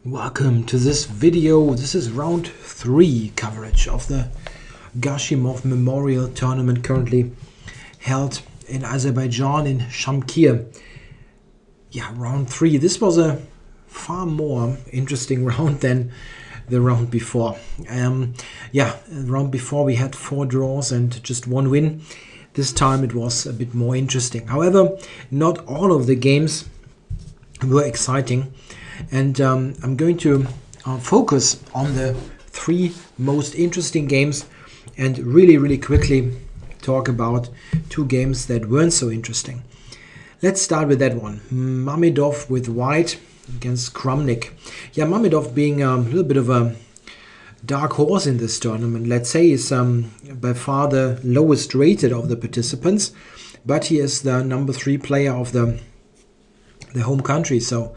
Welcome to this video. This is round 3 coverage of the Gashimov Memorial Tournament currently held in Azerbaijan in Shamkir. Yeah, round 3. This was a far more interesting round than the round before. Round before we had 4 draws and just 1 win. This time it was a bit more interesting. However, not all of the games were exciting. And I'm going to focus on the 3 most interesting games and really quickly talk about 2 games that weren't so interesting. Let's start with that one. Mamedov with white against Kramnik. Yeah, Mamedov being a little bit of a dark horse in this tournament. Let's say is by far the lowest rated of the participants, but he is the number 3 player of the home country. So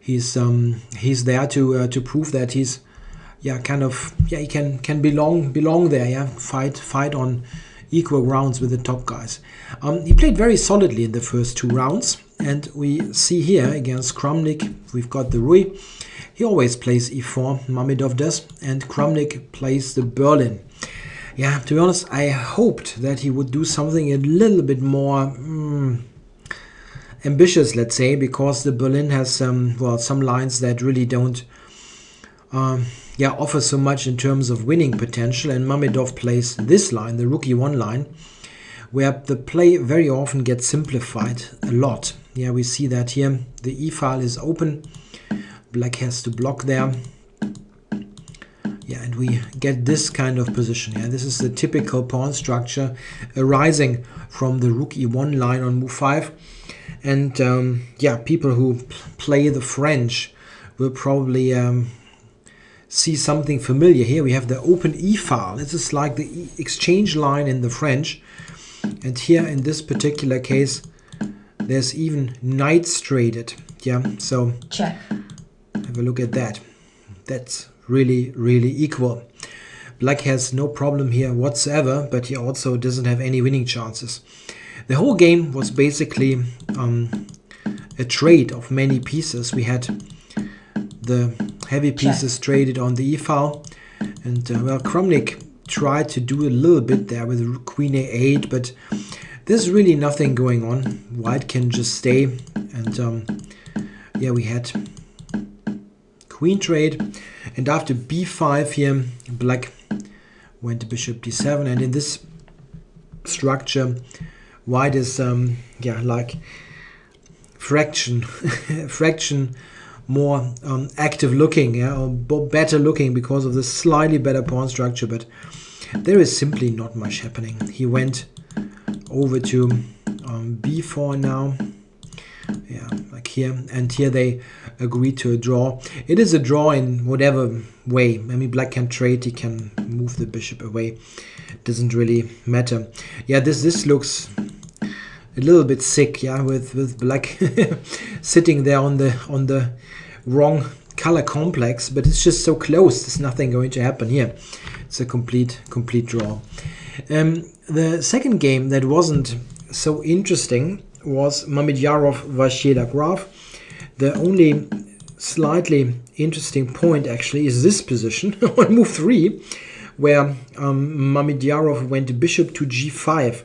he's there to prove that he's he can belong there, fight on equal grounds with the top guys. He played very solidly in the first 2 rounds, and we see here against Kramnik we've got the Rui. He always plays e4, Mamedov does, and Kramnik plays the Berlin. Yeah, to be honest, I hoped that he would do something a little bit more ambitious, let's say, because the Berlin has some lines that really don't offer so much in terms of winning potential, and Mamedov plays this line, the Rook E1 line, where the play very often gets simplified a lot. Yeah, we see that here. The E file is open. Black has to block there. Yeah, and we get this kind of position. Yeah, this is the typical pawn structure arising from the Rook E1 line on move 5. And people who play the French will probably see something familiar. Here we have the open E file. This is like the exchange line in the French. And here in this particular case, there's even knights traded. Yeah, so check. Have a look at that. That's really equal. Black has no problem here whatsoever, but he also doesn't have any winning chances. The whole game was basically a trade of many pieces. We had the heavy pieces traded on the E file, and Kramnik tried to do a little bit there with Queen A8, but there's really nothing going on. White can just stay, and we had Queen trade, and after B5 here, Black went to Bishop D7, and in this structure, White is like fraction more active looking, or better looking because of the slightly better pawn structure, but there is simply not much happening. He went over to B4 now, like here, and here they agreed to a draw. It is a draw in whatever way. I mean, Black can trade, he can move the bishop away. Doesn't really matter. Yeah, this looks a little bit sick, with Black sitting there on the wrong color complex, but it's just so close. There's nothing going to happen here. It's a complete draw. The second game that wasn't so interesting was Mamedyarov-Vashcheda Graf. The only slightly interesting point actually is this position on move 3, where Mamedyarov went to bishop to G5.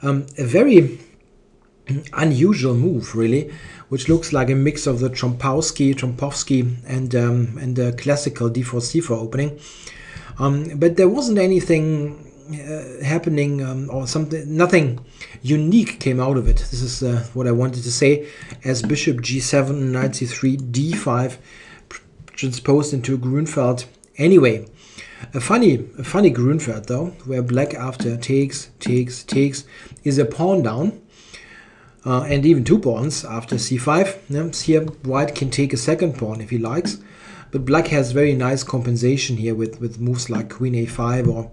A very unusual move, really, which looks like a mix of the Trompovsky and the classical d4 c4 opening. But there wasn't anything happening or something. Nothing unique came out of it. This is what I wanted to say. As bishop G7, knight C3, D5 transposed into Grunfeld. Anyway, a funny Grunfeld though, where Black after takes is a pawn down, and even 2 pawns after C5. Here White can take a second pawn if he likes, but Black has very nice compensation here with moves like Queen A5, or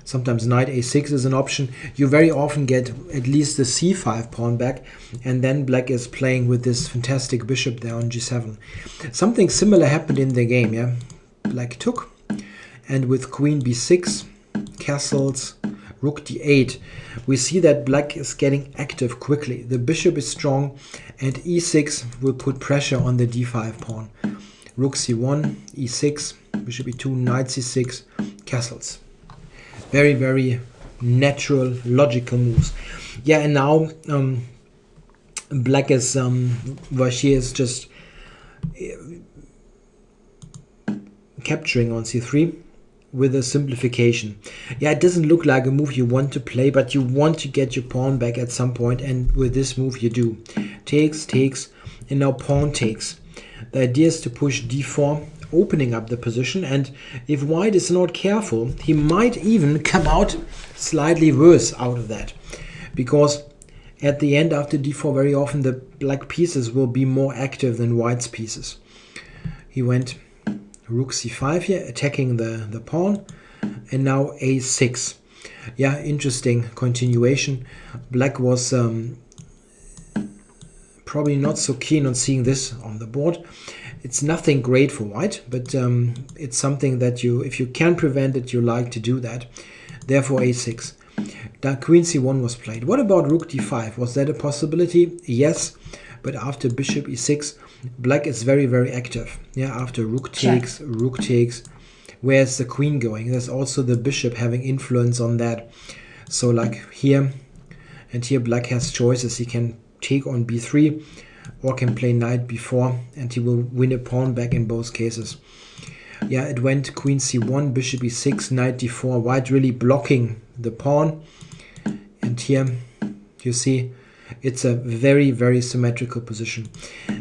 sometimes Knight A6 is an option. You very often get at least the C5 pawn back, and then Black is playing with this fantastic bishop there on G7. Something similar happened in the game. Black took, and with Queen B6, castles, Rook D8, we see that Black is getting active quickly. The bishop is strong, and E6 will put pressure on the D5 pawn. rook c1, e6, bishop e2, knight c6, castles. Very, very natural, logical moves. Yeah, and now black is, Vachier is just capturing on c3 with a simplification. Yeah, it doesn't look like a move you want to play, but you want to get your pawn back at some point, and with this move you do. Takes, takes, and now pawn takes. The idea is to push d4, opening up the position, and if white is not careful, he might even come out slightly worse out of that, because at the end after d4 very often the black pieces will be more active than white's pieces. He went rook c5 here, attacking the pawn, and now a6. Yeah, interesting continuation. Black was probably not so keen on seeing this on the board. It's nothing great for white, but it's something that you, if you can prevent it, you like to do that. Therefore a6. Queen c1 was played. What about rook d5? Was that a possibility? Yes, but after bishop e6, black is very, very active. Yeah, after rook takes, rook takes. Where's the queen going? There's also the bishop having influence on that. So like here and here, black has choices. He can take on b3 or can play knight b4, and he will win a pawn back in both cases. Yeah, it went queen c1, bishop e6, knight d4, white really blocking the pawn. And here you see it's a very, very symmetrical position.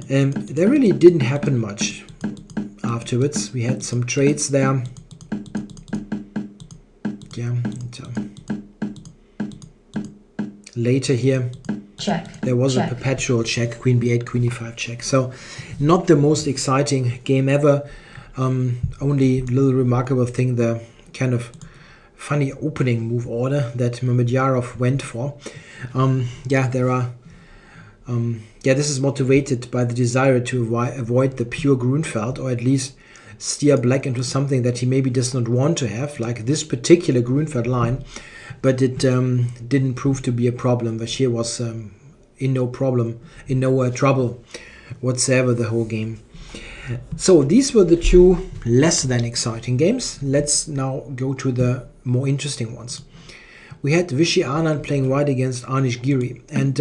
There really didn't happen much afterwards. We had some trades there. Yeah, and, later here check. There was a perpetual check, queen b8, queen e5 check. So not the most exciting game ever. Only little remarkable thing, the kind of funny opening move order that Mamedyarov went for. Yeah, there are. Yeah, this is motivated by the desire to avoid the pure Grunfeld, or at least steer black into something that he maybe does not want to have, like this particular Grunfeld line. But it didn't prove to be a problem. Vachier was in no trouble whatsoever the whole game. So these were the two less than exciting games. Let's now go to the more interesting ones. We had Vishy Anand playing white against Anish Giri, and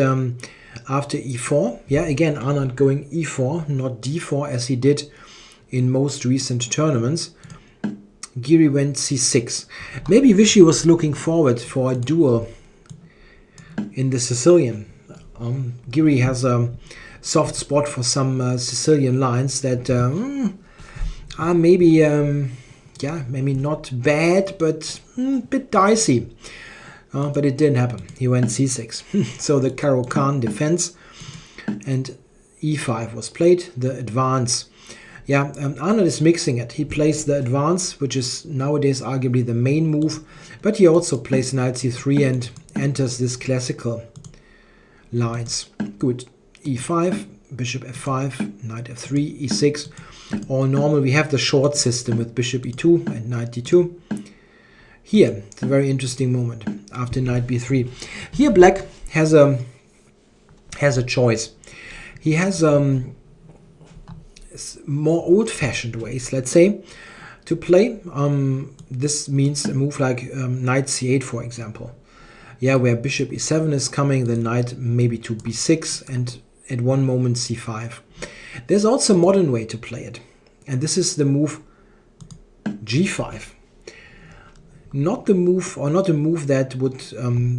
after e4, yeah, again Anand going e4, not d4 as he did in most recent tournaments. Giri went c6. Maybe Vishy was looking forward for a duel in the Sicilian. Giri has a soft spot for some Sicilian lines that are maybe, yeah, maybe not bad, but a bit dicey. But it didn't happen. He went c6. So the Carlsen defense, and e5 was played, the advance. Yeah, Anand is mixing it. He plays the advance, which is nowadays arguably the main move, but he also plays knight c3 and enters this classical lines. Good. e5, bishop f5, knight f3, e6. All normal. We have the short system with bishop e2 and knight d2. Here, it's a very interesting moment after knight b3. Here, black has a choice. He has more old-fashioned ways, let's say, to play. This means a move like knight c8, for example. Yeah, where bishop e7 is coming, the knight maybe to b6, and at one moment c5. There's also a modern way to play it, and this is the move g5. Not the move, or not a move that would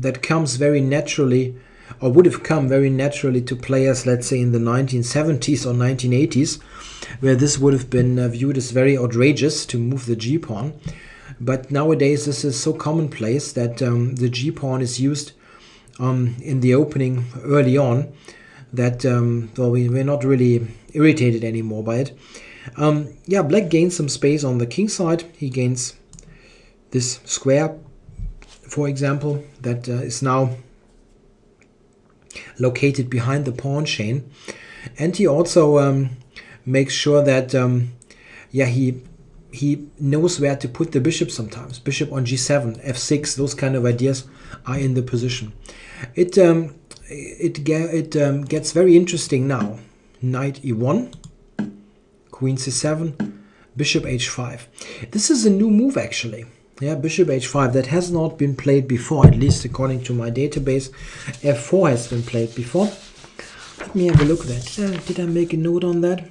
that comes very naturally, or would have come very naturally to players, let's say in the 1970s or 1980s, where this would have been viewed as very outrageous to move the g-pawn. But nowadays this is so commonplace that the g-pawn is used in the opening early on that well, we're not really irritated anymore by it. Yeah, black gains some space on the king side. He gains this square, for example, that is now located behind the pawn chain, and he also makes sure that yeah, he knows where to put the bishop sometimes. Bishop on g7, f6, those kind of ideas are in the position. It gets very interesting now. Knight e1, Queen c7, bishop h5. This is a new move actually. Yeah, bishop h5. That has not been played before, at least according to my database. f4 has been played before. Let me have a look at that. Did I make a note on that?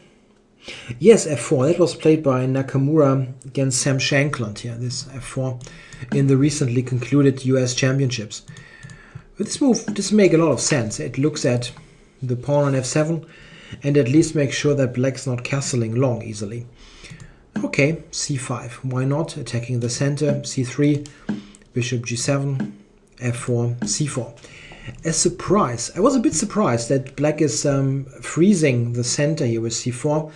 Yes, f4. That was played by Nakamura against Sam Shankland here, this f4, in the recently concluded US Championships. With this move, this makes a lot of sense. It looks at the pawn on f7 and at least makes sure that black's not castling long easily. Okay, c5. Why not? Attacking the center. c3, bishop g7, f4, c4. A surprise. I was a bit surprised that black is freezing the center here with c4,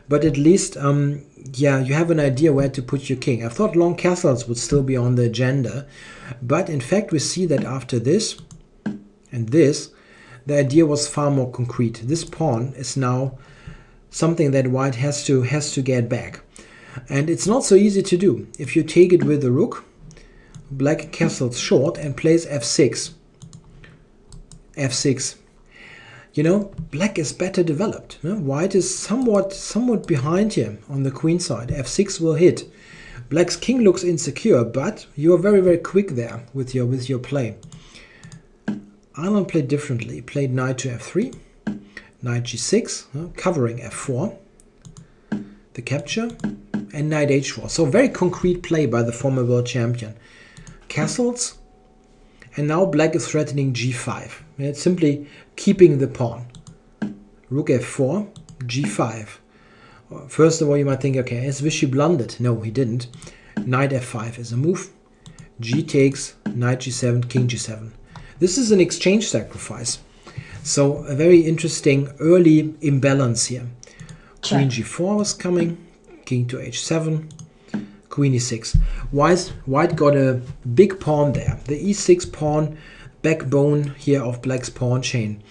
but at least, yeah, you have an idea where to put your king. I thought long castles would still be on the agenda, but in fact we see that after this and this, the idea was far more concrete. This pawn is now something that white has to get back. And it's not so easy to do. If you take it with the rook, black castles short and plays f6. f6. You know, black is better developed. White is somewhat behind here on the queen side. f6 will hit. Black's king looks insecure, but you are very, very quick there with your play. Anand played differently. Played knight to f3, knight g6, covering f4, the capture, and knight h4. So very concrete play by the former world champion. Castles, and now black is threatening g5. It's simply keeping the pawn. Rook f4, g5. First of all, you might think, okay, has Vichy blundered? No, he didn't. Knight f5 is a move. G takes, knight g7, king g7. This is an exchange sacrifice. So a very interesting early imbalance here. Check. Queen g4 was coming, king to h7, queen e6. White got a big pawn there. The e6 pawn, backbone here of black's pawn chain.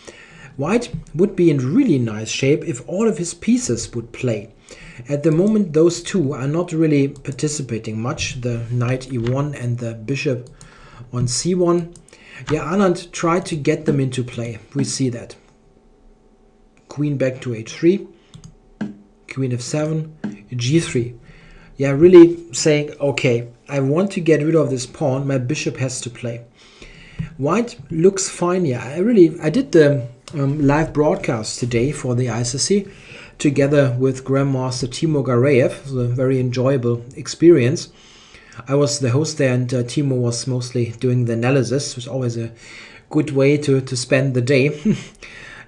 White would be in really nice shape if all of his pieces would play. At the moment, those two are not really participating much, the knight e1 and the bishop on c1. Yeah, Anand tried to get them into play. We see that. Queen back to h3, queen f7, g3. Yeah, really saying, okay, I want to get rid of this pawn, my bishop has to play. White looks fine here. I did the live broadcast today for the ICC together with Grandmaster Timo Gareev. It was a very enjoyable experience. I was the host there and Timo was mostly doing the analysis. It was always a good way to spend the day.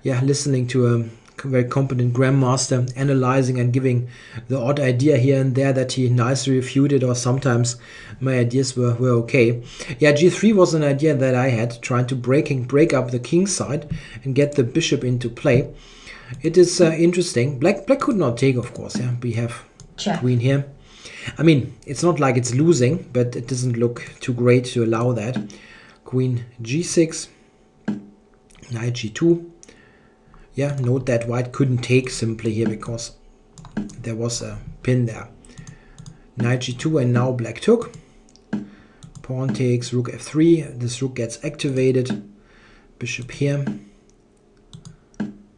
Yeah, listening to a very competent grandmaster analyzing and giving the odd idea here and there that he nicely refuted, or sometimes my ideas were okay. Yeah, g3 was an idea that I had, trying to break up the king side and get the bishop into play. It is interesting. Black could not take, of course. Yeah, we have check. Queen here. I mean, it's not like it's losing, but it doesn't look too great to allow that. Queen g6, knight g2. Yeah, note that white couldn't take simply here because there was a pin there. Knight g2 and now black took. Pawn takes, rook f3. This rook gets activated. Bishop here.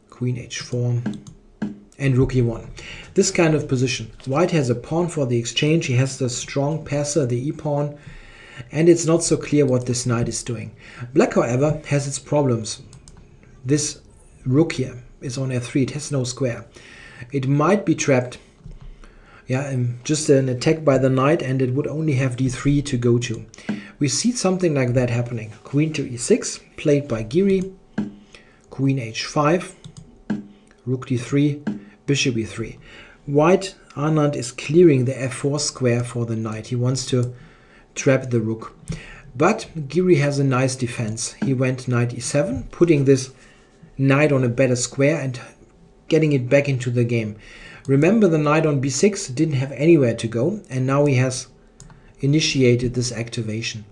Queen h4. And rook e1. This kind of position. White has a pawn for the exchange. He has the strong passer, the e-pawn. And it's not so clear what this knight is doing. Black, however, has its problems. This rook here is on f3. It has no square. It might be trapped. Yeah, just an attack by the knight, and it would only have d3 to go to. We see something like that happening. Queen to e6, played by Giri. Queen h5. Rook d3. Bishop e3. White, Anand, is clearing the f4 square for the knight. He wants to trap the rook. But Giri has a nice defense. He went knight e7, putting this knight on a better square and getting it back into the game. Remember, the knight on b6 didn't have anywhere to go, and now he has initiated this activation.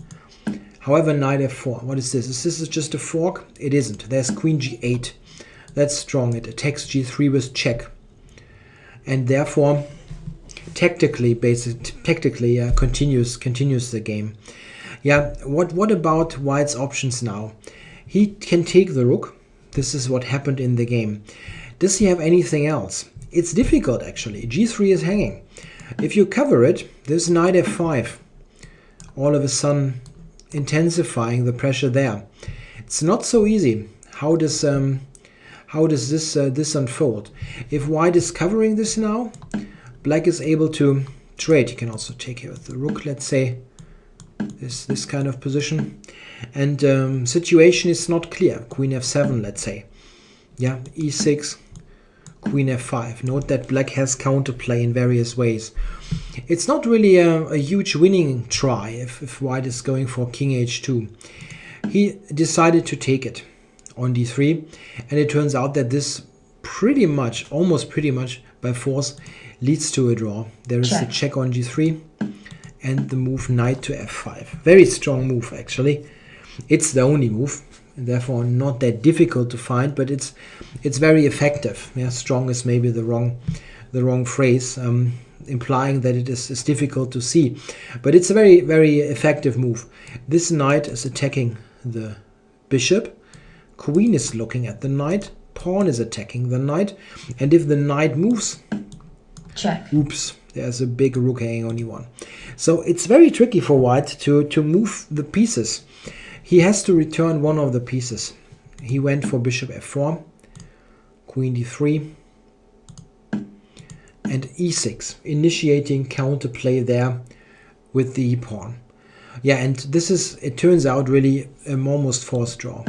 However, knight f4, what is this? Is this just a fork? It isn't. There's queen g8. That's strong. It attacks g3 with check. And therefore, tactically continues the game. Yeah, what about White's options now? He can take the rook. This is what happened in the game. Does he have anything else? it's difficult actually. G3 is hanging. If you cover it, there's knight f5. All of a sudden intensifying the pressure there. It's not so easy. How does this unfold? If white is covering this now, black is able to trade. You can also take here with the rook, let's say, this kind of position. And situation is not clear. Queen f7, let's say. Yeah, e6, queen f5. Note that black has counterplay in various ways. It's not really a huge winning try if white is going for king h2. He decided to take it on d3, and it turns out that this pretty much, almost pretty much by force, leads to a draw. There is a check on g3 and the move knight to f5. Very strong move actually. It's the only move, and therefore not that difficult to find, but it's very effective. Yeah, strong is maybe the wrong phrase, implying that it is difficult to see, but it's a very, very effective move. This knight is attacking the bishop, queen is looking at the knight, pawn is attacking the knight, and if the knight moves, check. Oops, there's a big rook hanging on e1. So it's very tricky for white to move the pieces. He has to return one of the pieces. He went for bishop f4, queen d3, and e6, initiating counterplay there with the e-pawn. Yeah, and this is, it turns out, really almost forced draw.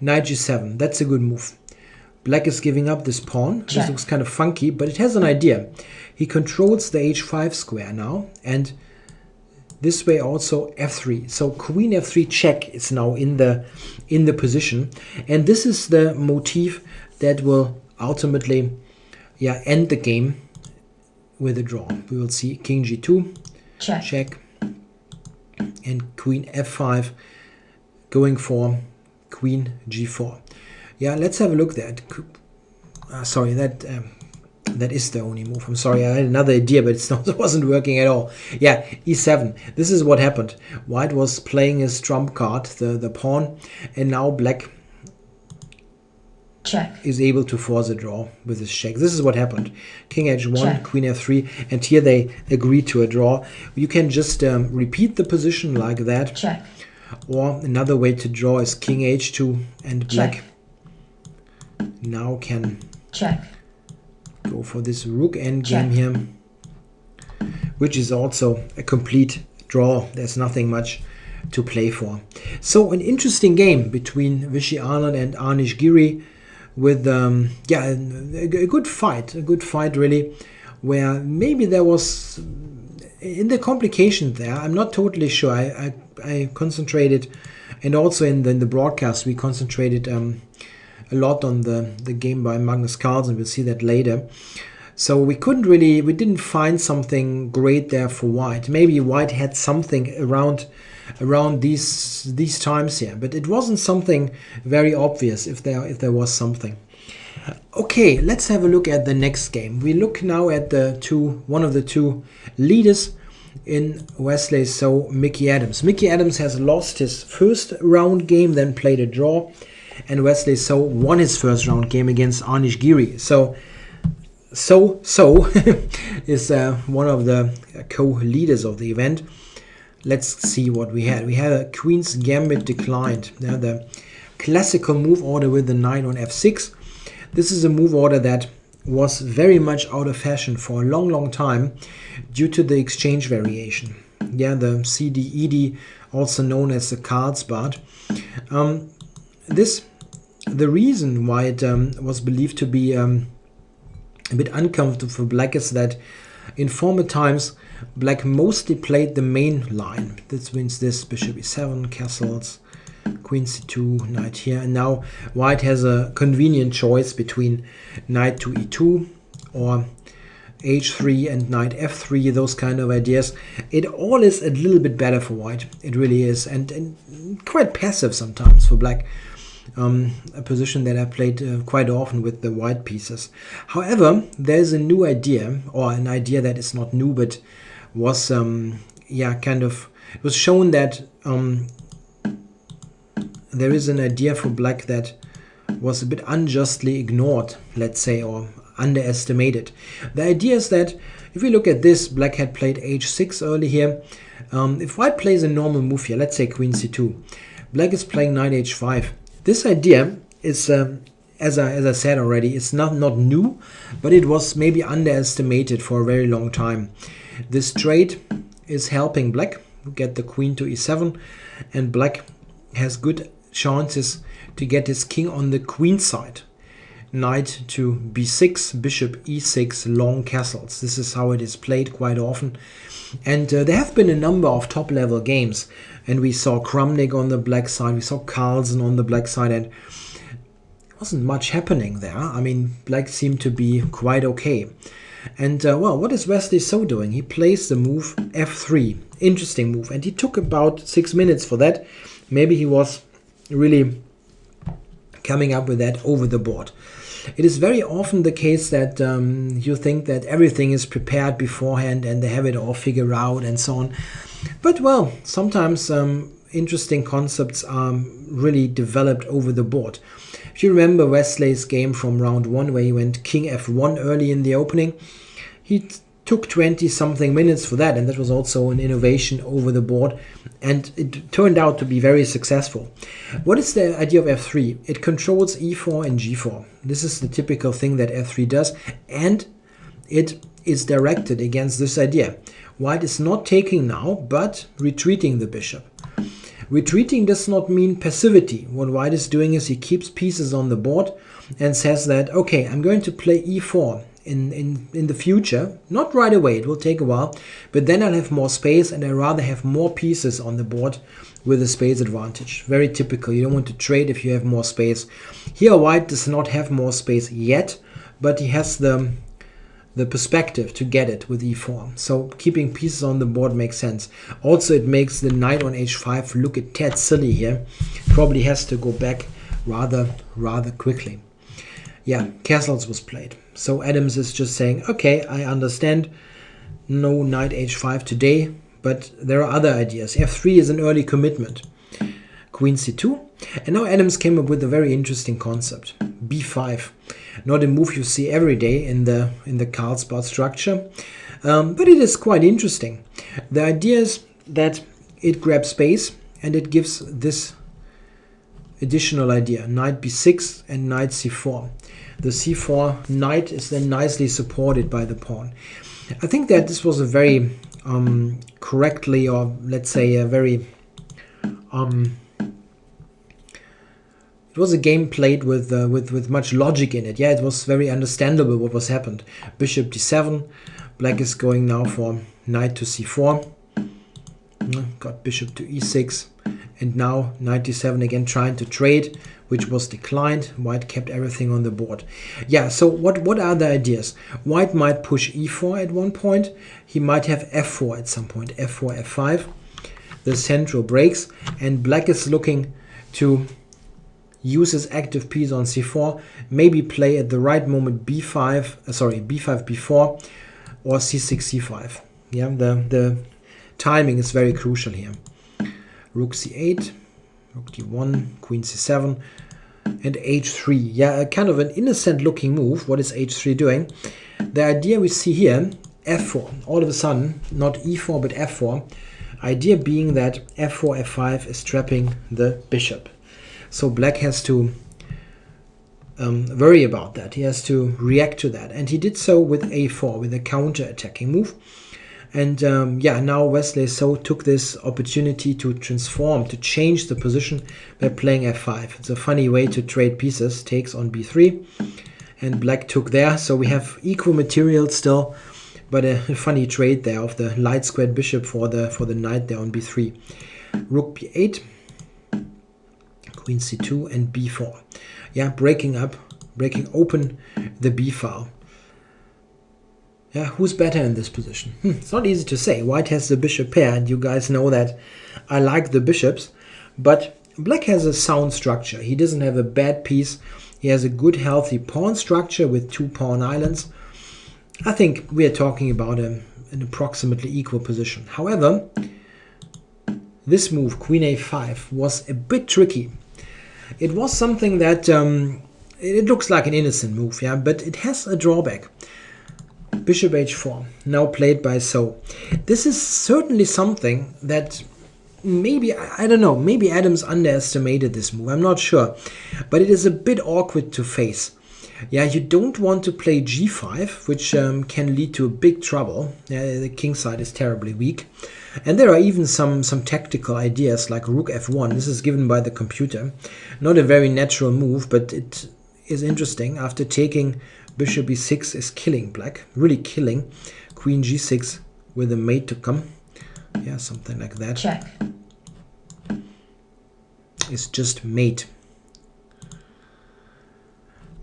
Knight g7, that's a good move. Black is giving up this pawn. This looks kind of funky, but it has an idea. He controls the h5 square now, and this way also f3. So queen f3 check is now in the position, and this is the motif that will ultimately, yeah, end the game with a draw. We will see king g2, check, and queen f5 going for queen g4. Yeah, let's have a look there. Sorry, that is the only move. I'm sorry, I had another idea, but it wasn't working at all. Yeah, e7. This is what happened. White was playing his trump card, the pawn, and now black is able to force a draw with his check. This is what happened. King h1, queen f3, and here they agree to a draw. You can just repeat the position like that. Or another way to draw is king h2, and black now can go for this rook endgame here, which is also a complete draw. There's nothing much to play for. So an interesting game between Vishy Anand and Anish Giri, with yeah, a good fight really, where maybe there was in the complications there. I'm not totally sure. I concentrated, and also in the broadcast we concentrated a lot on the game by Magnus Carlsen. We'll see that later. So we didn't find something great there for white. Maybe white had something around these times here, but it wasn't something very obvious if there was something. Okay, let's have a look at the next game. We look now at one of the two leaders in Wesley So, Mickey Adams. Mickey Adams has lost his first round game, then played a draw, and Wesley So won his first round game against Anish Giri. So is one of the co-leaders of the event. Let's see what we had. We had a Queen's Gambit declined. Now the classical move order with the knight on f6. This is a move order that was very much out of fashion for a long time due to the exchange variation. Yeah, the CD-ED, also known as the Carlsbad. The reason why it was believed to be a bit uncomfortable for black is that in former times black mostly played the main line. This means this bishop e7, castles, queen c2, knight here, and now white has a convenient choice between knight to e2 or h3 and knight f3, those kind of ideas. It all is a little bit better for white, it really is, and quite passive sometimes for black. A position that I played quite often with the white pieces. However, there's a new idea, or an idea that is not new, but was it was shown that there is an idea for black that was a bit unjustly ignored, let's say, or underestimated. The idea is that if we look at this, black had played h6 early here. If white plays a normal move here, let's say queen c2, black is playing knight h5. This idea is, as I said already, it's not new, but it was maybe underestimated for a very long time. This trade is helping black get the queen to e7, and black has good chances to get his king on the queen side. Knight to b6, bishop e6, long castles. This is how it is played quite often. And there have been a number of top-level games. And we saw Kramnik on the black side, we saw Carlsen on the black side, and there wasn't much happening there. I mean, black seemed to be quite okay. And, well, what is Wesley So doing? He plays the move f3. Interesting move. And he took about 6 minutes for that. Maybe he was really coming up with that over the board. It is very often the case that you think that everything is prepared beforehand and they have it all figured out and so on. But, well, sometimes interesting concepts are really developed over the board. If you remember Wesley's game from round 1 where he went king f1 early in the opening, he took 20-something minutes for that, and that was also an innovation over the board, and it turned out to be very successful. What is the idea of f3? It controls e4 and g4. This is the typical thing that f3 does, and it is directed against this idea. White is not taking now, but retreating the bishop. Retreating does not mean passivity. What white is doing is he keeps pieces on the board and says that, okay, I'm going to play e4 in the future. Not right away, it will take a while, but then I'll have more space and I'd rather have more pieces on the board with a space advantage. Very typical. You don't want to trade if you have more space. Here white does not have more space yet, but he has the perspective to get it with e4. So keeping pieces on the board makes sense. Also, it makes the knight on h5 look a tad silly here. Probably has to go back rather quickly. Yeah, castles was played. So Adams is just saying, okay, I understand. No knight h5 today, but there are other ideas. f3 is an early commitment. Queen c2. And now Adams came up with a very interesting concept. b5. Not a move you see every day in the Carlsen structure, but it is quite interesting. The idea is that it grabs space and it gives this additional idea, knight b6 and knight c4. The c4 knight is then nicely supported by the pawn. I think that this was a very correctly, or let's say a very it was a game played with much logic in it. Yeah, it was very understandable what was happened. Bishop d7. Black is going now for knight to c4. Got bishop to e6. And now knight d7 again, trying to trade, which was declined. White kept everything on the board. Yeah, so what are the ideas? White might push e4 at one point. He might have f4 at some point. f4, f5. The central breaks. And black is looking to use his active piece on c4, maybe play at the right moment b5, b4 or c6, c5. Yeah, the timing is very crucial here. Rook c8, rook d1, queen c7, and h3. Yeah, a kind of an innocent looking move. What is h3 doing? The idea we see here, f4, all of a sudden, not e4 but f4, idea being that f4, f5 is trapping the bishop. So black has to worry about that. He has to react to that. And he did so with a4, with a counter-attacking move. And yeah, now Wesley So took this opportunity to transform, to change the position by playing f5. It's a funny way to trade pieces. Takes on b3. And black took there. So we have equal material still, but a funny trade there of the light squared bishop for the knight there on b3. Rook b8. Queen c2 and b4. Yeah, breaking open the b file. Yeah, who's better in this position? It's not easy to say. White has the bishop pair, and you guys know that I like the bishops, but black has a sound structure. He doesn't have a bad piece. He has a good, healthy pawn structure with 2 pawn islands. I think we are talking about an approximately equal position. However, this move, queen a5, was a bit tricky. It was something that it looks like an innocent move, yeah, but it has a drawback. Bishop h4, now played by So. This is certainly something that maybe, I don't know, maybe Adams underestimated this move, I'm not sure. But it is a bit awkward to face. Yeah, you don't want to play g5, which can lead to a big trouble. The king side is terribly weak. And there are even some tactical ideas like rook f1. This is given by the computer. Not a very natural move, but it is interesting. After taking bishop e6 is killing black, really killing. Queen g6 with a mate to come. Yeah, something like that. Check. It's just mate.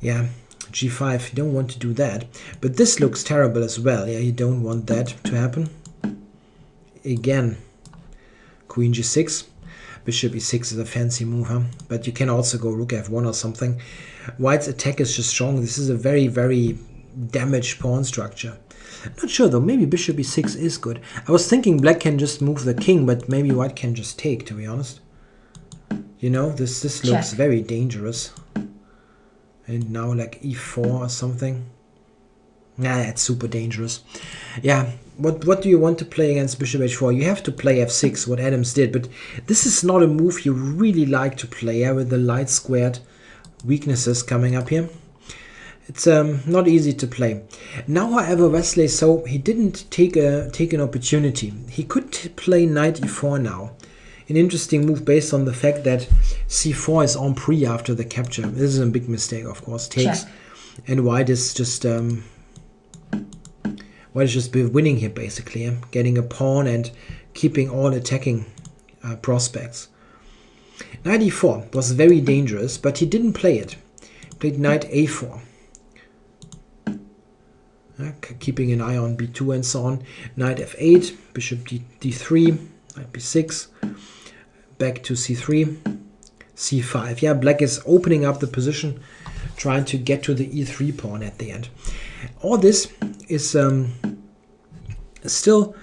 Yeah, g5, you don't want to do that. But this looks terrible as well. Yeah, you don't want that to happen. Again, queen g6. Bishop e6 is a fancy move, huh? But you can also go rook f1 or something. White's attack is just strong. This is a very, very damaged pawn structure. Not sure though, maybe bishop e6 is good. I was thinking black can just move the king, but maybe white can just take, to be honest. You know, this looks very dangerous. And now like e4 or something. Nah, it's super dangerous. Yeah, what do you want to play against bishop h4? You have to play f6, what Adams did, but this is not a move you really like to play, yeah, with the light squared weaknesses coming up here. It's not easy to play. Now, however, Wesley So, he didn't take an opportunity. He could play knight e4 now. An interesting move based on the fact that c4 is en prise after the capture. This is a big mistake, of course. Takes. Check. And white is just winning here, basically. Yeah? Getting a pawn and keeping all attacking prospects. Knight e4 was very dangerous, but he didn't play it. Played knight a4. Keeping an eye on b2 and so on. Knight f8, bishop d3, knight b6, back to c3, c5. Yeah, black is opening up the position, trying to get to the e3 pawn at the end. All this is still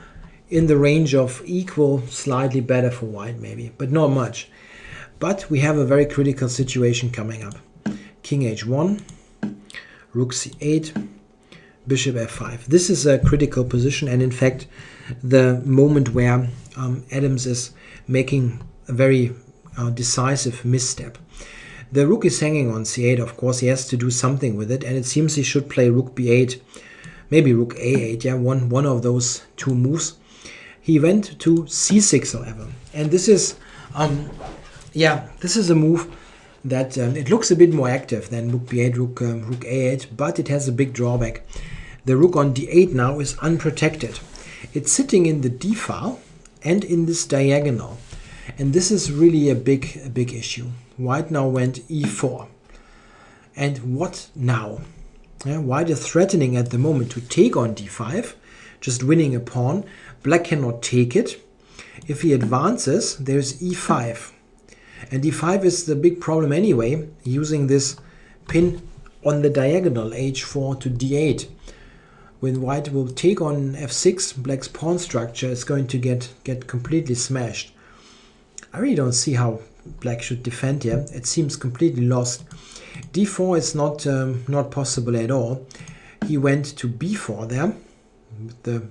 in the range of equal, slightly better for white maybe, but not much. But we have a very critical situation coming up. King h1, rook c8, bishop f5. This is a critical position, and in fact the moment where Adams is making a very decisive misstep. The rook is hanging on c8, of course. He has to do something with it, and it seems he should play rook b8, maybe rook a8, yeah, one of those two moves. He went to c6, however, and this is this is a move that it looks a bit more active than rook b8, rook a8, but it has a big drawback. The rook on d8 now is unprotected. It's sitting in the d file and in this diagonal, and this is really a big issue. White now went e4, and what now? White is threatening at the moment to take on d5, just winning a pawn. Black cannot take it. If he advances, there's e5. And d5 is the big problem anyway, using this pin on the diagonal h4 to d8. When white will take on f6, black's pawn structure is going to get completely smashed. I really don't see how black should defend here. It seems completely lost. d4 is not possible at all. He went to b4 there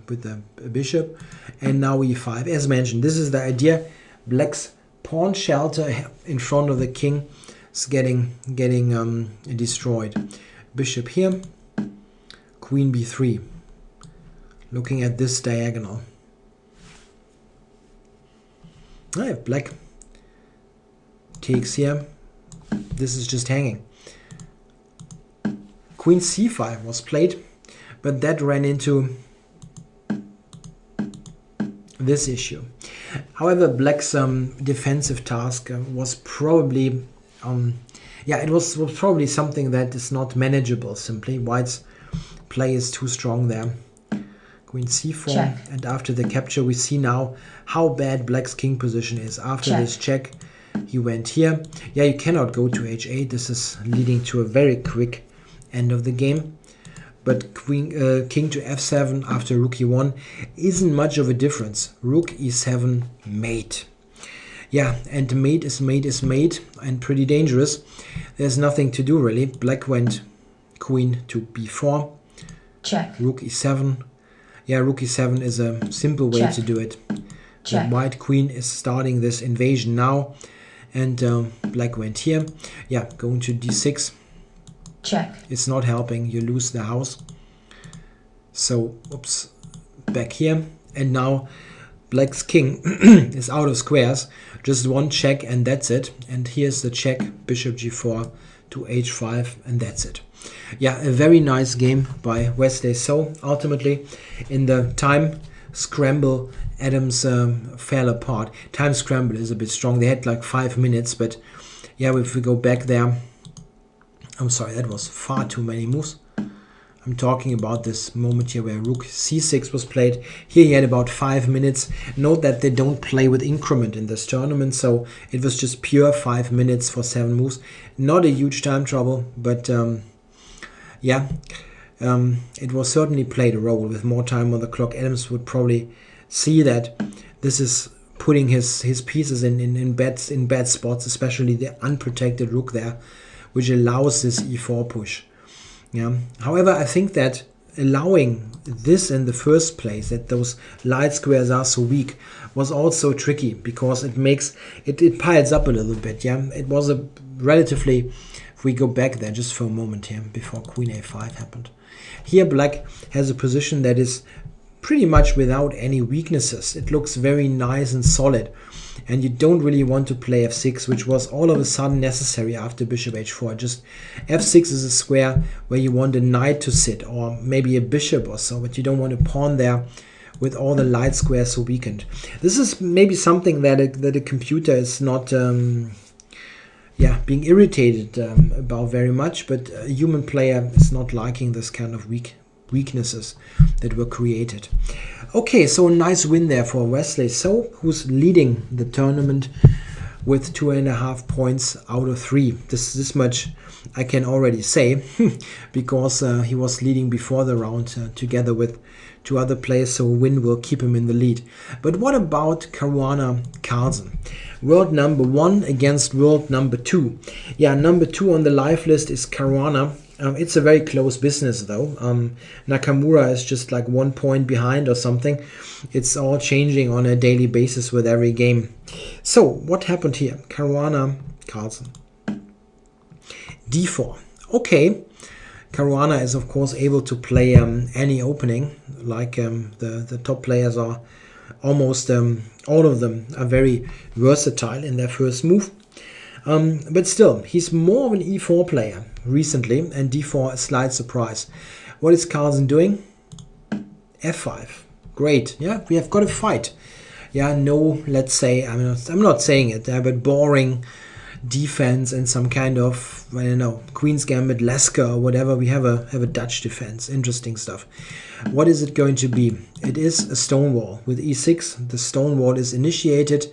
with the bishop, and now e5. As mentioned, this is the idea. Black's pawn shelter in front of the king is getting destroyed. Bishop here, queen b3. Looking at this diagonal. If black takes here, this is just hanging. Queen c5 was played, but that ran into this issue. However, black's defensive task was probably it was probably something that is not manageable. Simply, white's play is too strong there. Queen c4, check. And after the capture, we see now how bad black's king position is. After this check, he went here. Yeah, you cannot go to h8. This is leading to a very quick end of the game. But king to f7 after rook e1 isn't much of a difference. Rook e7 mate. Yeah, and mate is mate and pretty dangerous. There's nothing to do really. Black went queen to b4. Check. Rook e7. Yeah, rook e7 is a simple way Check. to do it. Check. The white queen is starting this invasion now. And black went here. Yeah, going to d6. Check. It's not helping. You lose the house. So, oops, back here. And now black's king is out of squares. Just one check and that's it. And here's the check. Bishop g4 to h5 and that's it. Yeah, a very nice game by Wesley So. Ultimately, in the time scramble, Adams fell apart. Time scramble is a bit strong. They had like 5 minutes, but yeah, if we go back there, I'm sorry, that was far too many moves. I'm talking about this moment here where rook c6 was played. Here he had about 5 minutes. Note that they don't play with increment in this tournament, so it was just pure 5 minutes for 7 moves. Not a huge time trouble, but yeah, it was certainly played a role with more time on the clock. Adams would probably see that this is putting his pieces in bad spots, especially the unprotected rook there, which allows this e4 push. Yeah. However, I think that allowing this in the first place, that those light squares are so weak, was also tricky because it piles up a little bit. Yeah, it was a relatively. If we go back there just for a moment here before queen a5 happened, here black has a position that is pretty much without any weaknesses. It looks very nice and solid, and you don't really want to play f6, which was all of a sudden necessary after bishop h4. Just f6 is a square where you want a knight to sit, or maybe a bishop or so, but you don't want a pawn there with all the light squares so weakened. This is maybe something that a computer is not being irritated about very much, but a human player is not liking this kind of weaknesses that were created. Okay, so a nice win there for Wesley So, who's leading the tournament with 2.5 points out of 3. This much I can already say because he was leading before the round together with 2 other players, so a win will keep him in the lead. But what about Caruana Carlsen? World number 1 against world number 2. Yeah, number 2 on the live list is Caruana. It's a very close business though. Nakamura is just like 1 point behind or something. It's all changing on a daily basis with every game. So what happened here? Caruana Carlsen. d4. Okay. Caruana is of course able to play any opening. Like the top players are almost all of them are very versatile in their first move. But still, he's more of an e4 player recently, and d4 a slight surprise. What is Carlsen doing? f5. Great. Yeah, we have got a fight. Yeah, no, let's say, I'm not saying it, but boring defense and some kind of, I don't know, Queen's Gambit, Lesker or whatever. We have a Dutch defense. Interesting stuff. What is it going to be? It is a stone wall. With e6, the stone wall is initiated,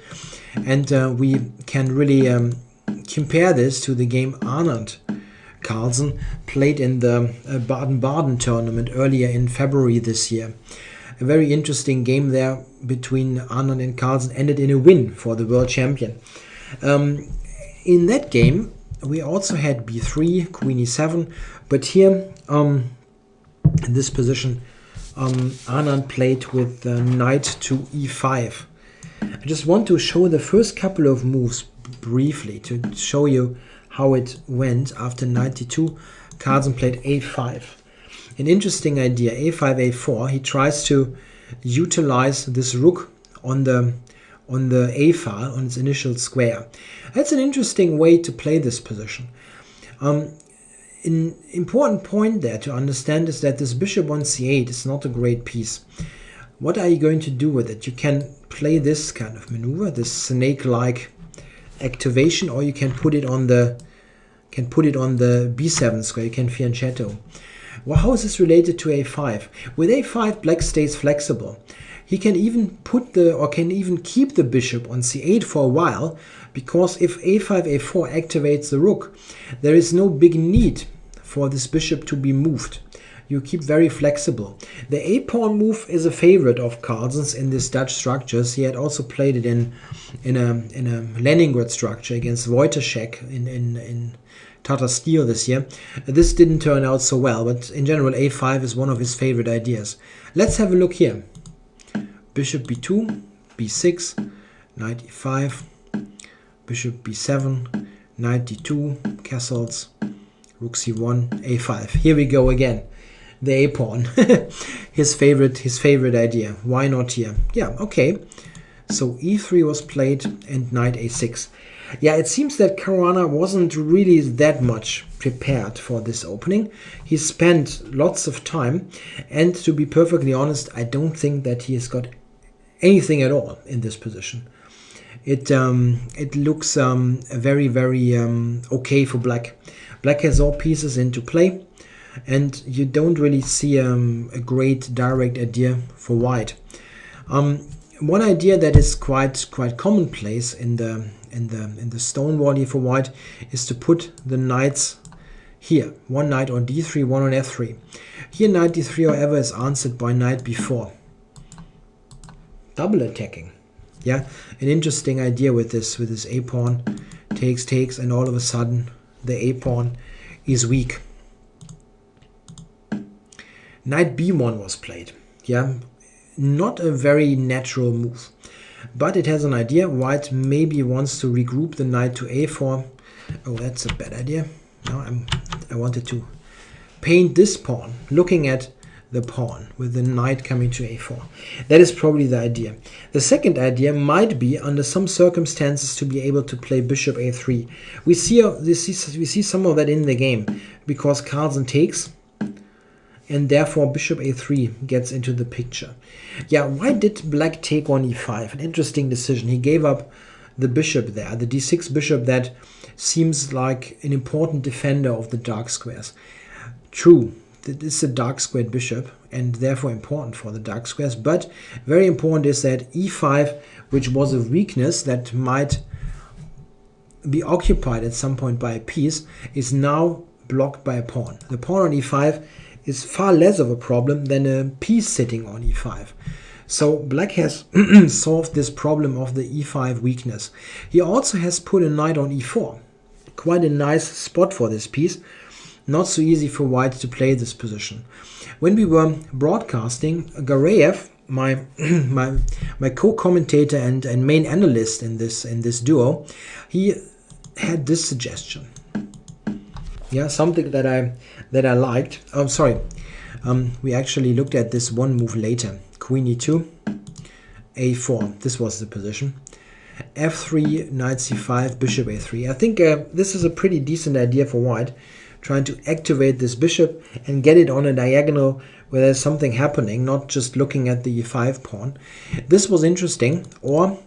and we can really compare this to the game Anand Carlsen played in the Baden-Baden tournament earlier in February this year. A very interesting game there between Anand and Carlsen ended in a win for the world champion. In that game, we also had b3, queen e7, but here, in this position, Anand played with knight to e5. I just want to show the first couple of moves briefly to show you how it went. After knight d2, Carlsen played a5. An interesting idea, a5, a4. He tries to utilize this rook on the a file, on its initial square. That's an interesting way to play this position. An important point there to understand is that this bishop on c8 is not a great piece. What are you going to do with it? You can play this kind of maneuver, this snake-like activation, or you can put it on the b7 square. You can fianchetto. Well, how is this related to a5? With a5, black stays flexible. He can even can even keep the bishop on c8 for a while, because if a5, a4 activates the rook, there is no big need for this bishop to be moved. you keep very flexible. The a-pawn move is a favorite of Carlsen's in these Dutch structures. He had also played it in a Leningrad structure against Wojciech in Tata Steel this year. This didn't turn out so well, but in general a5 is one of his favorite ideas. Let's have a look here. Bishop b2, b6, knight e5, bishop b7, knight d2, castles, rook c1, a5. Here we go again. The a-pawn. his favorite idea. Why not here? Yeah, okay. So e3 was played and knight a6. Yeah, it seems that Caruana wasn't really that much prepared for this opening. He spent lots of time, and to be perfectly honest, I don't think that he has got anything at all in this position. It looks very okay for black. Black has all pieces into play, and you don't really see a great direct idea for white. One idea that is quite commonplace in the stone wall here for white is to put the knights here. One knight on d3, one on f3. Here knight d3, however, is answered by knight b4. Double attacking. Yeah, an interesting idea with this a-pawn. Takes, and all of a sudden the a-pawn is weak. Knight b1 was played. Yeah, not a very natural move, but it has an idea. White maybe wants to regroup the knight to a4. Oh, that's a bad idea. Now I wanted to paint this pawn, looking at the pawn with the knight coming to a4. That is probably the idea. The second idea might be, under some circumstances, to be able to play bishop a3. We see some of that in the game because Carlsen takes, and therefore bishop a3 gets into the picture. Yeah, why did black take on e5? An interesting decision. He gave up the bishop there, the d6 bishop that seems like an important defender of the dark squares. True, this is a dark squared bishop and therefore important for the dark squares, but very important is that e5, which was a weakness that might be occupied at some point by a piece, is now blocked by a pawn. The pawn on e5 is far less of a problem than a piece sitting on e5. So black has solved this problem of the e5 weakness. He also has put a knight on e4. Quite a nice spot for this piece. Not so easy for white to play this position. When we were broadcasting, Gareev, my co-commentator and main analyst in this duo, he had this suggestion. Yeah, something that I liked. I'm sorry. We actually looked at this one move later. Queen e2, a4. This was the position. f3, knight c5, bishop a3. I think this is a pretty decent idea for white, trying to activate this bishop and get it on a diagonal where there's something happening, not just looking at the e5 pawn. This was interesting. Or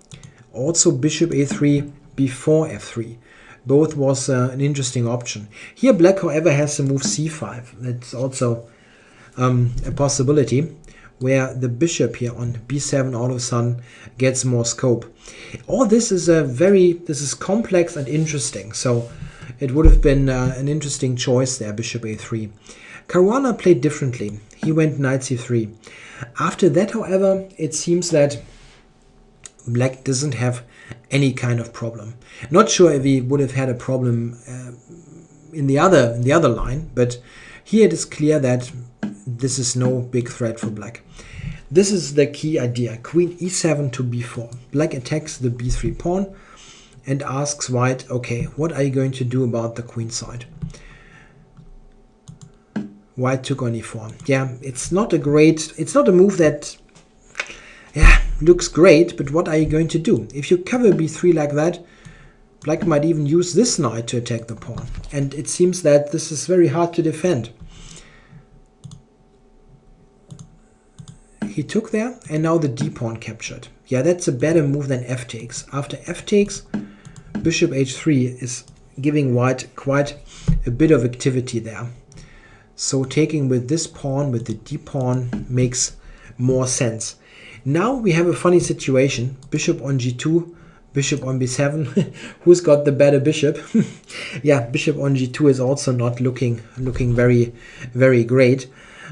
also bishop a3 before f3. Both was an interesting option. Here black, however, has the move c5. That's also a possibility, where the bishop here on b7 all of a sudden gets more scope. All this is this is complex and interesting, so it would have been an interesting choice there, bishop a3. Caruana played differently. He went knight c3. After that, however, it seems that black doesn't have any kind of problem. Not sure if he would have had a problem in the other line, but here it is clear that this is no big threat for black. This is the key idea. Queen e7 to b4. Black attacks the b3 pawn and asks white, okay, what are you going to do about the queen side? White took on e4. Yeah, it's not a move that, yeah, looks great, but what are you going to do? If you cover b3 like that, black might even use this knight to attack the pawn. And it seems that this is very hard to defend. He took there, and now the d-pawn captured. Yeah, that's a better move than f takes. After f takes, bishop h3 is giving white quite a bit of activity there. So taking with this pawn, with the d-pawn, makes more sense. Now we have a funny situation. Bishop on g2, bishop on b7. Who's got the better bishop? Yeah, bishop on g2 is also not looking very, very great.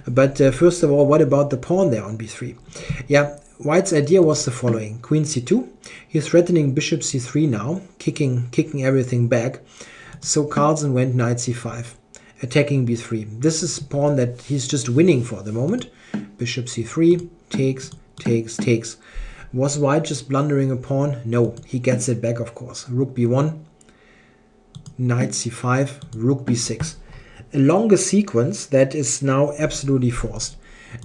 But first of all, what about the pawn there on b3? Yeah, White's idea was the following. Queen c2. He's threatening bishop c3 now, kicking everything back. So Carlsen went knight c5, attacking b3. This is pawn that he's just winning for the moment. Bishop c3, takes, takes, takes. Was White just blundering a pawn? No, he gets it back, of course. Rook b1, knight c5, rook b6. A longer sequence that is now absolutely forced.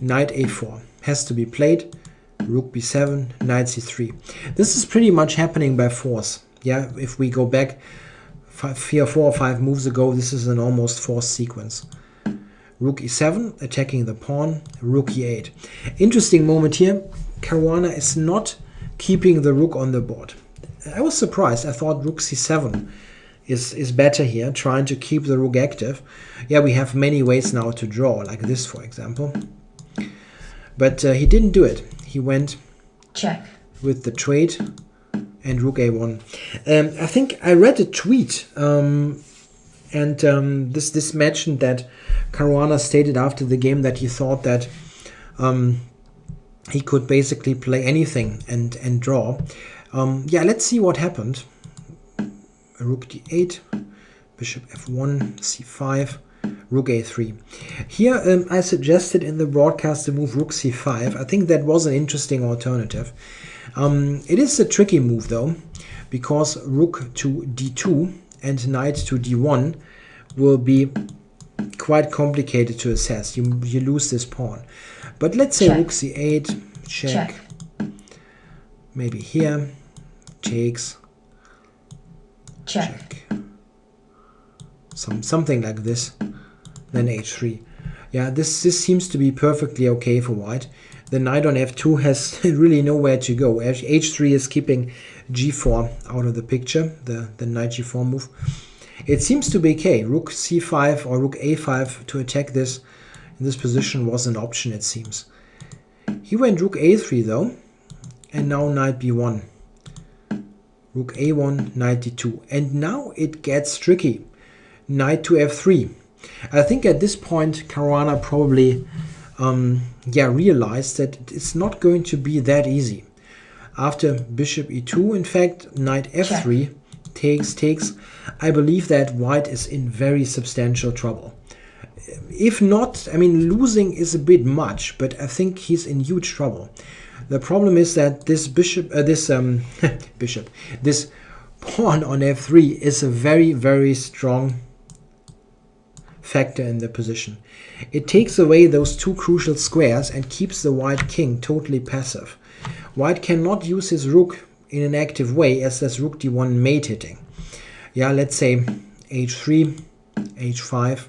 Knight a4 has to be played. Rook b7, knight c3. This is pretty much happening by force. Yeah, if we go back 4 or 5 moves ago, this is an almost forced sequence. Rook e7, attacking the pawn. Rook e8. Interesting moment here. Caruana is not keeping the rook on the board. I was surprised. I thought rook c7 is better here, trying to keep the rook active. Yeah, we have many ways now to draw, like this, for example. But he didn't do it. He went check with the trade and rook a1. I think I read a tweet, this mentioned that Caruana stated after the game that he thought that he could basically play anything and draw. Yeah, let's see what happened. Rook d8, bishop f1, c5, rook a3. Here I suggested in the broadcast to move rook c5. I think that was an interesting alternative. It is a tricky move though, because rook to d2 and knight to d1 will be quite complicated to assess. You lose this pawn. But let's say check. Rook c8, check. Maybe here, takes, check. Something like this. Then h3. Yeah, this seems to be perfectly okay for White. The knight on f2 has really nowhere to go. h3 is keeping g4 out of the picture, the knight g4 move. It seems to be okay. Rook c5 or rook a5 to attack this in this position was an option, it seems. He went rook a3 though, and now knight b1. Rook a1, knight d2. And now it gets tricky. Knight to f3. I think at this point Caruana probably realized that it's not going to be that easy. After bishop e2, in fact, knight f3 takes. I believe that White is in very substantial trouble. If not, I mean, losing is a bit much, but I think he's in huge trouble. The problem is that this this pawn on f3 is a very, very strong factor in the position. It takes away those two crucial squares and keeps the White king totally passive. White cannot use his rook in an active way, as there's rook d1 mate hitting. Yeah, let's say h3, h5,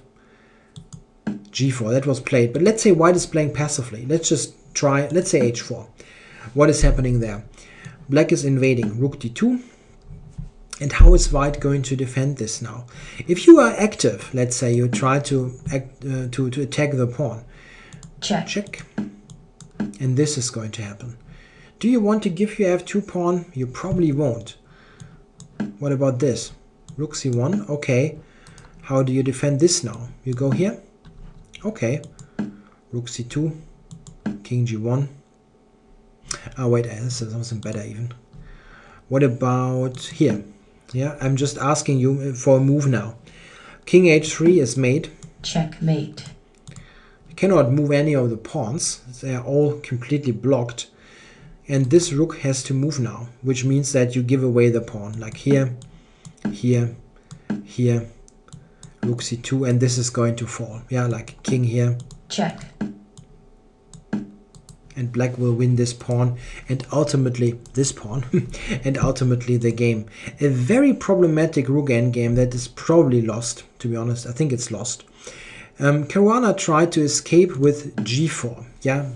g4. That was played. But let's say White is playing passively. Let's just try, let's say h4. What is happening there? Black is invading. Rook d2. And how is White going to defend this now? If you are active, let's say you try to attack the pawn. Check. And this is going to happen. Do you want to give your f2 pawn? You probably won't. What about this? Rook c1. Okay. How do you defend this now? You go here. Okay. Rook c2. King g1. Oh wait, this is something better even. What about here? Yeah, I'm just asking you for a move now. King h3 is made. Checkmate. You cannot move any of the pawns. They are all completely blocked. And this rook has to move now, which means that you give away the pawn. Like here, here, here, rook c2, and this is going to fall. Yeah, like king here. Check. And black will win this pawn and ultimately this pawn and ultimately the game. A very problematic rook endgame that is probably lost, to be honest. I think it's lost. Caruana tried to escape with g4. Yeah,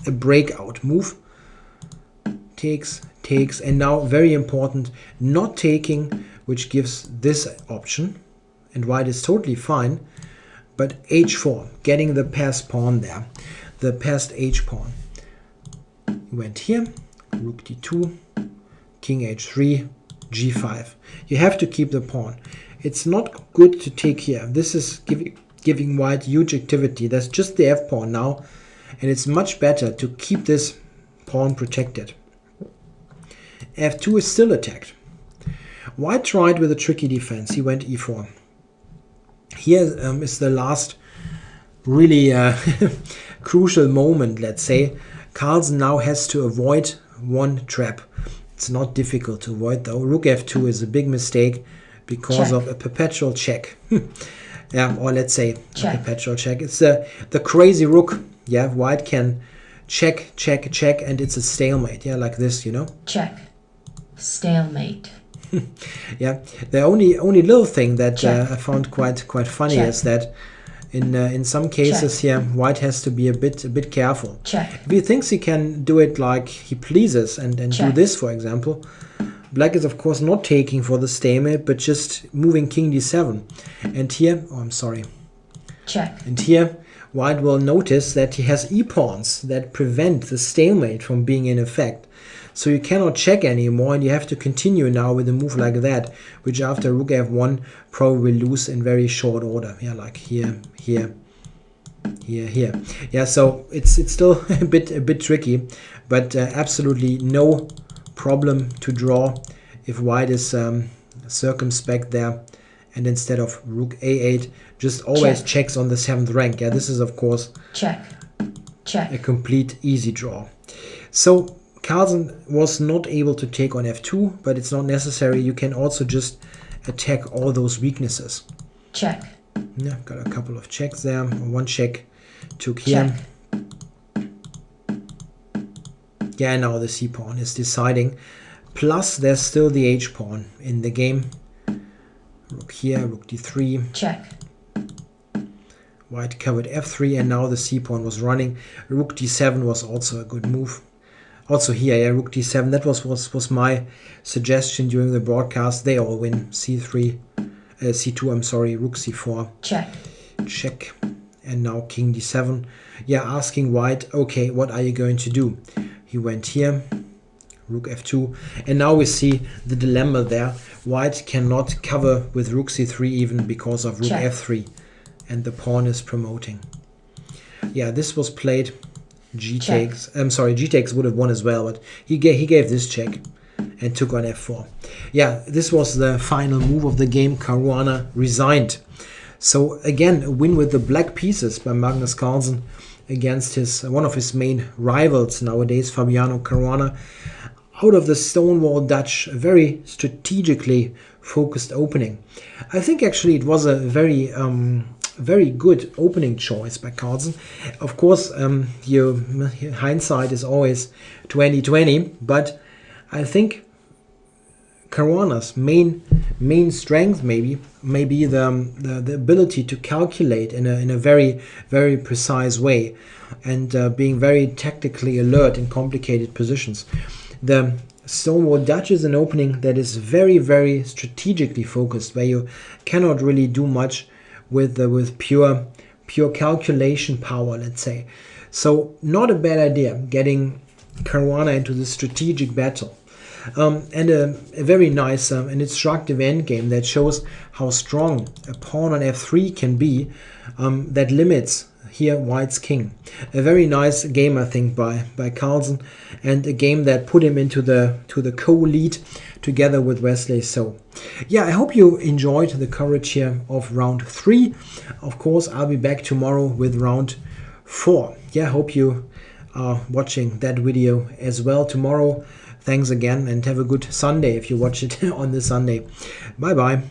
a breakout move. Takes, and now very important, not taking, which gives this option. And White is totally fine. But h4, getting the passed pawn there. The passed h-pawn. Went here, rook d2, king h3, g5. You have to keep the pawn. It's not good to take here. This is giving white huge activity. That's just the f-pawn now, and it's much better to keep this pawn protected. f2 is still attacked. White tried with a tricky defense. He went e4. Here is the last really crucial moment, let's say. Carlsen now has to avoid one trap. It's not difficult to avoid though. Rook f2 is a big mistake because of a perpetual check. Yeah, or let's say a perpetual check. It's the crazy rook. Yeah, white can check, check, check, and it's a stalemate. Yeah, like this, you know. Check. Stalemate. Yeah, the only little thing that I found quite funny is that in some cases here, white has to be a bit careful. If he thinks he can do it like he pleases and do this, for example, black is of course not taking for the stalemate, but just moving king d7. And here, oh, I'm sorry. And here, white will notice that he has e-pawns that prevent the stalemate from being in effect. So you cannot check anymore, and you have to continue now with a move like that, which after rook f1 probably lose in very short order. Yeah, like here, here, here, here. Yeah, so it's still a bit tricky, but absolutely no problem to draw if white is circumspect there, and instead of rook a8, just always checks on the 7th rank. Yeah, this is of course a complete easy draw. So Carlsen was not able to take on f2, but it's not necessary. You can also just attack all those weaknesses. Yeah, got a couple of checks there. One check took here. Yeah, now the c-pawn is deciding. Plus, there's still the h-pawn in the game. Rook here, rook d3. White covered f3, and now the c-pawn was running. Rook d7 was also a good move. Also here, yeah, rook d7, that was my suggestion during the broadcast. They all win. c3, c2, I'm sorry, rook c4. Check. And now king d7. Yeah, asking white, okay, what are you going to do? He went here, rook f2. And now we see the dilemma there. White cannot cover with rook c3 even because of rook f3. And the pawn is promoting. Yeah, this was played. G takes. I'm sorry, G takes would have won as well, but he gave this check and took on f4. Yeah, this was the final move of the game. Caruana resigned. So again, a win with the black pieces by Magnus Carlsen against one of his main rivals nowadays, Fabiano Caruana. Out of the Stonewall Dutch, a very strategically focused opening. I think actually it was a very good opening choice by Carlsen. Of course, your hindsight is always 20/20, but I think Caruana's main strength maybe the ability to calculate in a very precise way, and being very tactically alert in complicated positions. The Stonewall Dutch is an opening that is very strategically focused, where you cannot really do much with pure calculation power, let's say. So not a bad idea getting Caruana into the strategic battle. And a very nice and instructive endgame that shows how strong a pawn on f3 can be, that limits here white's king. A very nice game, I think, by Carlsen, and a game that put him into the co-lead together with Wesley So. Yeah, I hope you enjoyed the coverage here of round 3. Of course, I'll be back tomorrow with round 4. Yeah, I hope you are watching that video as well tomorrow. Thanks again, and have a good Sunday if you watch it on the Sunday. Bye bye.